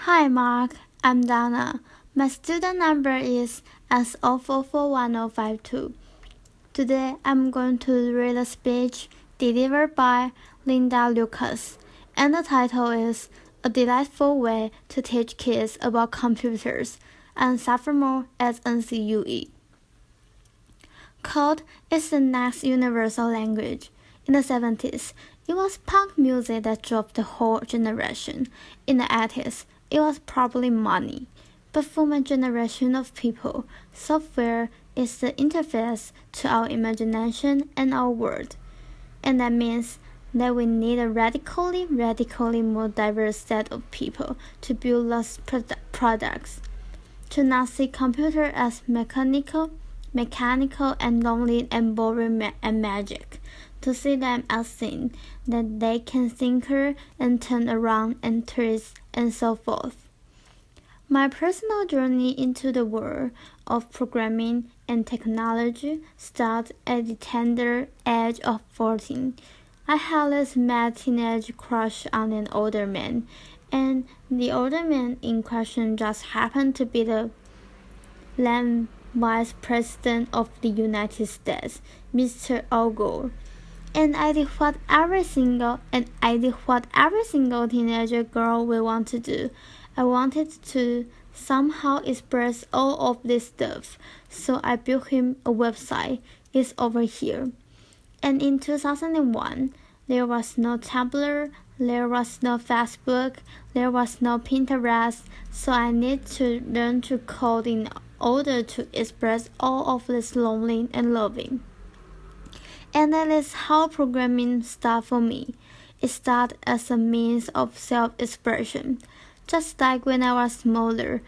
Hi Mark, I'm Donna. My student number is S0441052. Today I'm going to read a speech delivered by Liukas, and the title is A Delightful Way to Teach Kids About Computers and Sophomore at NCUE. Code is the next universal language. In the 70s, it was punk music that drove the whole generation. In the 80s, it was probably money. But for my generation of people, software is the interface to our imagination and our world. And that means that we need a radically more diverse set of people to build those products. To not see computer as mechanical and lonely and boring and magic. To see them as things that they can tinker and turn around and twist and so forth. My personal journey into the world of programming and technology started at the tender age of 14. I had this mad teenage crush on an older man, and the older man in question just happened to be the then Vice President of the United States, Mr. Al Gore. And I did what every single teenager girl will want to do. I wanted to somehow express all of this stuff, so I built him a website. It's over here. And in 2001, there was no Tumblr, there was no Facebook, there was no Pinterest, so I need to learn to code in order to express all of this lonely and loving. And that is how programming started for me. It started as a means of self-expression. Just like when I was smaller,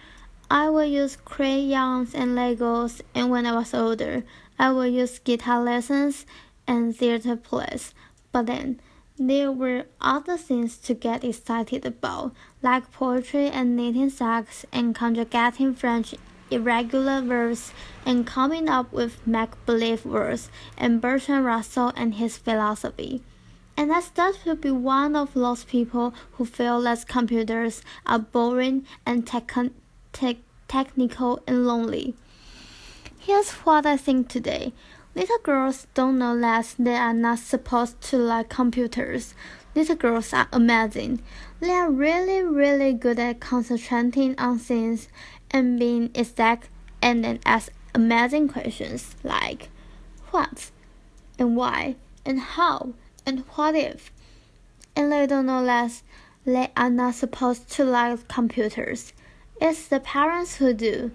I would use crayons and Legos, and when I was older, I would use guitar lessons and theater plays. But then, there were other things to get excited about, like poetry and knitting socks and conjugating French irregular verbs and coming up with make-believe words and Bertrand Russell and his philosophy. And I started to be one of those people who feel that computers are boring and technical and lonely. Here's what I think today. Little girls don't know that they are not supposed to like computers. Little girls are amazing. They are really good at concentrating on things and being exact and then ask amazing questions like what and why and how and what if. And they don't know that they are not supposed to like computers. It's the parents who do.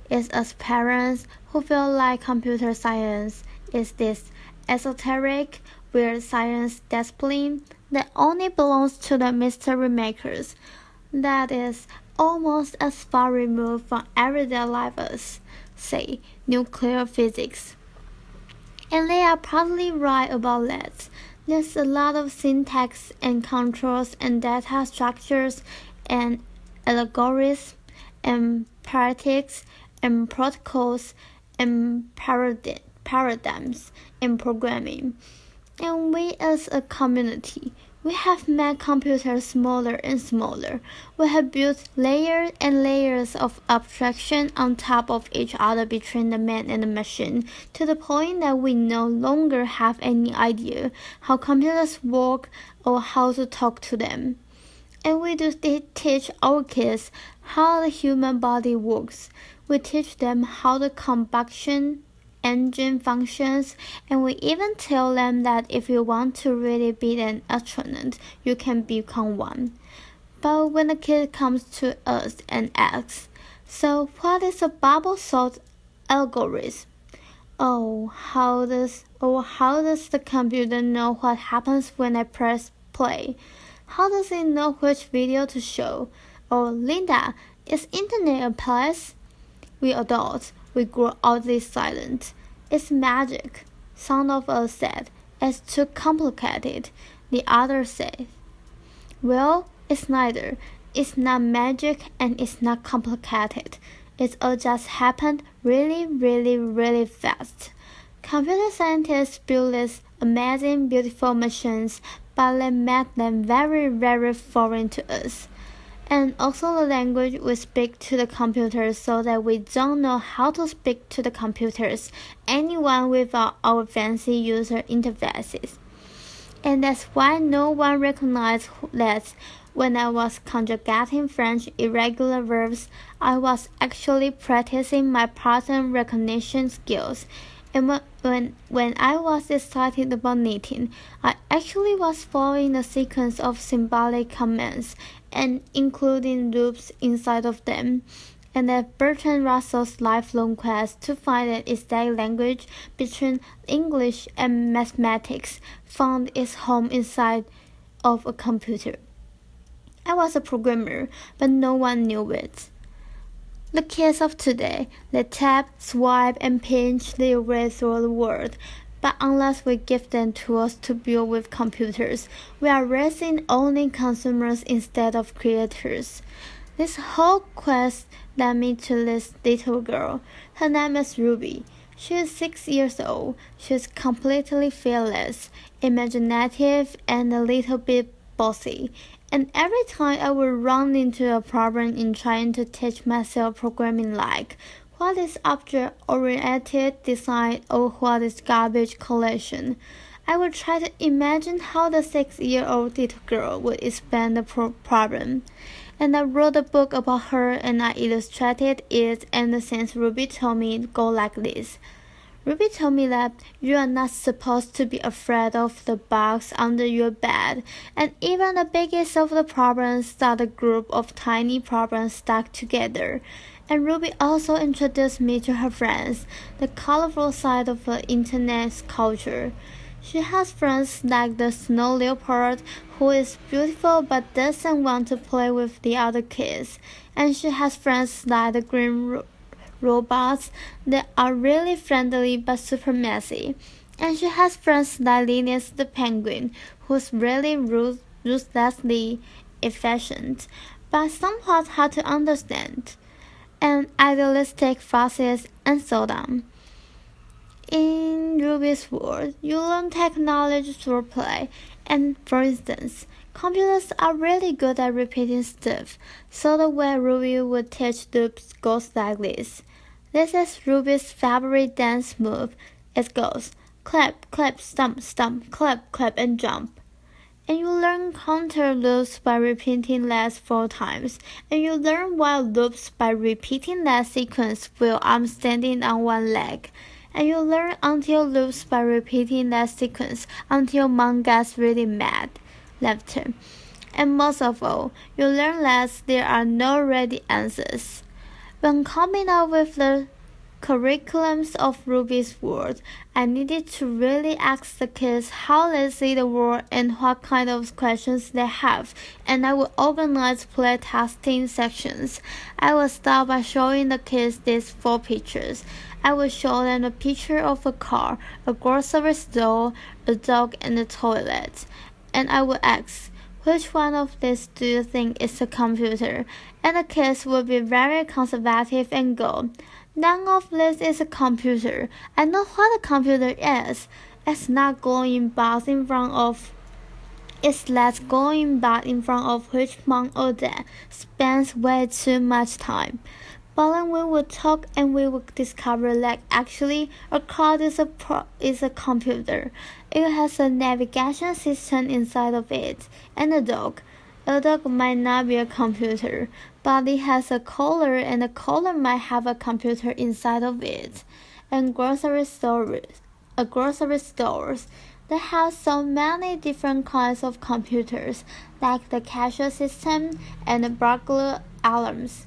It's us parents who feel like computer science is this esoteric, weird science discipline that only belongs to the mystery makers. That is almost as far removed from everyday life as, say, nuclear physics. And they are probably right about that. There's a lot of syntax and controls and data structures and algorithms and paradigms and protocols and paradigms in programming. And we as a community, we have made computers smaller and smaller. We have built layers and layers of abstraction on top of each other between the man and the machine, to the point that we no longer have any idea how computers work or how to talk to them. And we do teach our kids how the human body works. We teach them how the combustion engine functions, and we even tell them that if you want to really be an astronaut, you can become one. But when the kid comes to us and asks, so what is a bubble sort algorithm? How does the computer know what happens when I press play? How does it know which video to show? Or Linda, is internet a place? We adults, we grow oddly silent. It's magic, some of us said. It's too complicated, the others said. Well, it's neither. It's not magic and it's not complicated. It all just happened really fast. Computer scientists built these amazing, beautiful machines, but they made them very foreign to us. and also the language we speak to the computers so that we don't know how to speak to the computers, anyone without our fancy user interfaces. And that's why no one recognized that when I was conjugating French irregular verbs, I was actually practicing my pattern recognition skills. And when I was excited about knitting, I actually was following a sequence of symbolic commands and including loops inside of them. And that Bertrand Russell's lifelong quest to find an exact language between English and mathematics found its home inside of a computer. I was a programmer, but no one knew it. The kids of today, they tap, swipe, and pinch their way through the world. But unless we give them tools to build with computers, we are raising only consumers instead of creators. This whole quest led me to this little girl. Her name is Ruby. She is 6 years old. She is completely fearless, imaginative, and a little bit bossy. And every time I would run into a problem in trying to teach myself programming like, what is object-oriented design or what is garbage collection, I would try to imagine how the 6-year-old little girl would explain the problem. And I wrote a book about her and I illustrated it, and since Ruby told me go like this. Ruby told me that you are not supposed to be afraid of the bugs under your bed, and even the biggest of the problems are a group of tiny problems stuck together. And Ruby also introduced me to her friends, the colorful side of the internet's culture. She has friends like the snow leopard, who is beautiful but doesn't want to play with the other kids. And she has friends like the green robots that are really friendly but super messy. And she has friends like Linus the penguin, who's really ruthlessly efficient, but somewhat hard to understand, and idealistic, fussy, and so on. In Ruby's world, you learn technology through play, and for instance, computers are really good at repeating stuff, so the way Ruby would teach loops goes like this. This is Ruby's favorite dance move. It goes clap, clap, stomp, stomp, clap, clap, and jump. And you learn counter loops by repeating that 4 times, and you learn while loops by repeating that sequence while I'm standing on one leg. And you learn until loops by repeating that sequence until Mom gets really mad. Laughter. And most of all, you learn that there are no ready answers. When coming up with the curriculums of Ruby's world, I needed to really ask the kids how they see the world and what kind of questions they have, and I would organize playtesting sections. I would start by showing the kids these 4 pictures. I would show them a picture of a car, a grocery store, a dog, and a toilet. And I would ask, which one of these do you think is a computer? And the kids would be very conservative and go, none of this is a computer. I know what a computer is. It's not glowing bars in front of It's less going back in front of which mom or dad spends way too much time. But then we would talk and we would discover that actually a car is a computer. It has a navigation system inside of it, and a dog. A dog might not be a computer, but it has a collar, and the collar might have a computer inside of it. And grocery stores that have so many different kinds of computers, like the cashier system and the burglar alarms.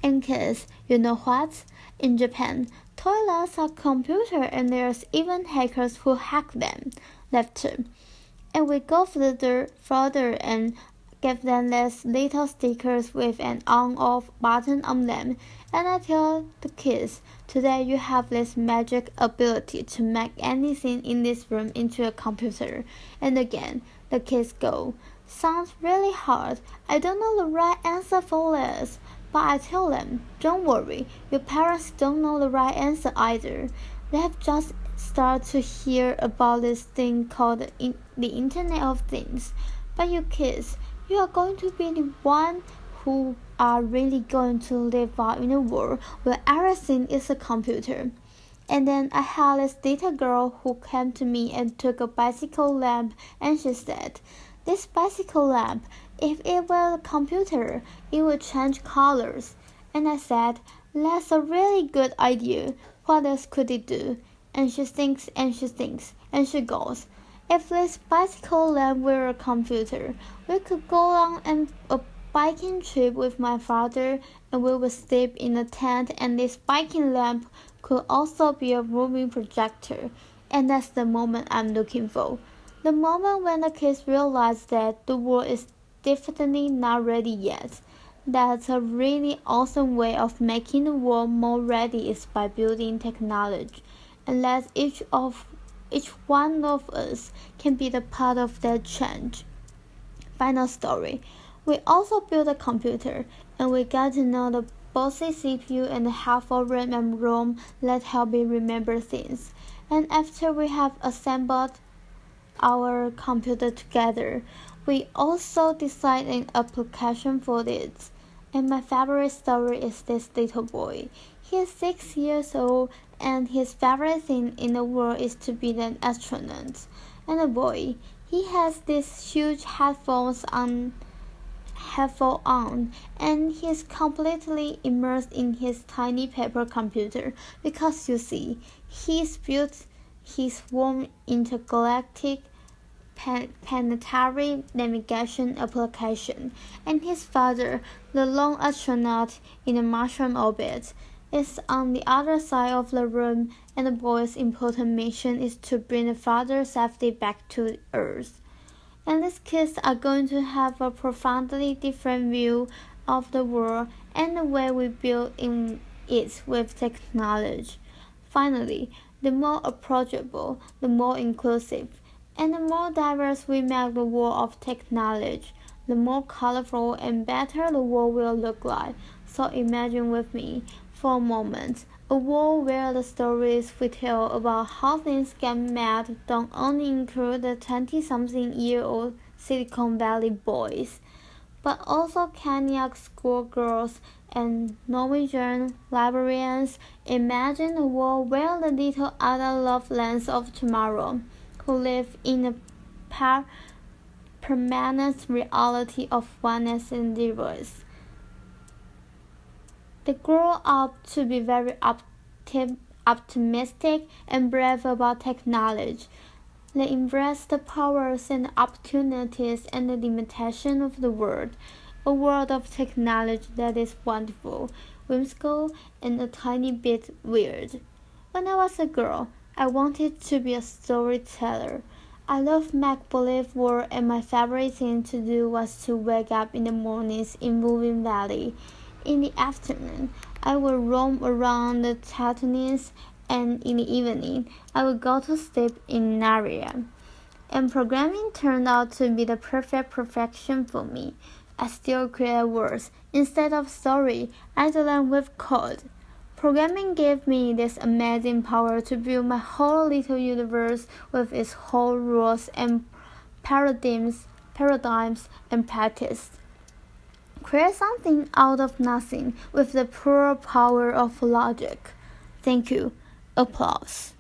And kids, you know what? In Japan, toilets are computers and there's even hackers who hack them. Laughter. And we go further and give them these little stickers with an on-off button on them. And I tell the kids, today you have this magic ability to make anything in this room into a computer. And again, the kids go, sounds really hard. I don't know the right answer for this. But I tell them, don't worry, your parents don't know the right answer either. They have just started to hear about this thing called the Internet of Things. But you kids, you are going to be the one who are really going to live out in a world where everything is a computer. And then I had this little girl who came to me and took a bicycle lamp, and she said, "This bicycle lamp, if it were a computer, it would change colors." And I said, "That's a really good idea. What else could it do?" And she thinks and she thinks, and she goes, "If this bicycle lamp were a computer, we could go on a biking trip with my father, and we would sleep in a tent, and this biking lamp could also be a moving projector." And that's the moment I'm looking for. The moment when the kids realize that the world is definitely not ready yet. That's a really awesome way of making the world more ready is by building technology, and that each one of us can be the part of that change. Final story. We also built a computer, and we got to know the bossy CPU and the helpful RAM and ROM that help me remember things. And after we have assembled our computer together, we also designed an application for it. And my favorite story is this little boy. He is 6 years old, and his favorite thing in the world is to be an astronaut. And the boy, he has these huge headphones on, and he's completely immersed in his tiny paper computer because you see, he's built his own intergalactic planetary navigation application, and his father, the lone astronaut in the Martian orbit, is on the other side of the room, and the boy's important mission is to bring the father safely back to Earth. And these kids are going to have a profoundly different view of the world and the way we build in it with technology. Finally, the more approachable, the more inclusive, and the more diverse we make the world of technology, the more colorful and better the world will look like. So imagine with me, for a moment, a world where the stories we tell about how things get made don't only include the 20-something-year-old Silicon Valley boys, but also Kenyan schoolgirls and Norwegian librarians. Imagine a world where the little adult lovelands of tomorrow, who live in a permanent reality of oneness and diverse. They grow up to be very optimistic and brave about technology. They embrace the powers and opportunities and the limitations of the world, a world of technology that is wonderful, whimsical, and a tiny bit weird. When I was a girl, I wanted to be a storyteller. I loved make-believe world, and my favorite thing to do was to wake up in the mornings in Moving Valley. In the afternoon, I would roam around the Tatooines, and in the evening, I would go to sleep in Narnia. And programming turned out to be the perfect profession for me. I still create words. Instead of story, I do them with code. Programming gave me this amazing power to build my whole little universe with its whole rules and paradigms and practice. Create something out of nothing with the pure power of logic. Thank you. Applause.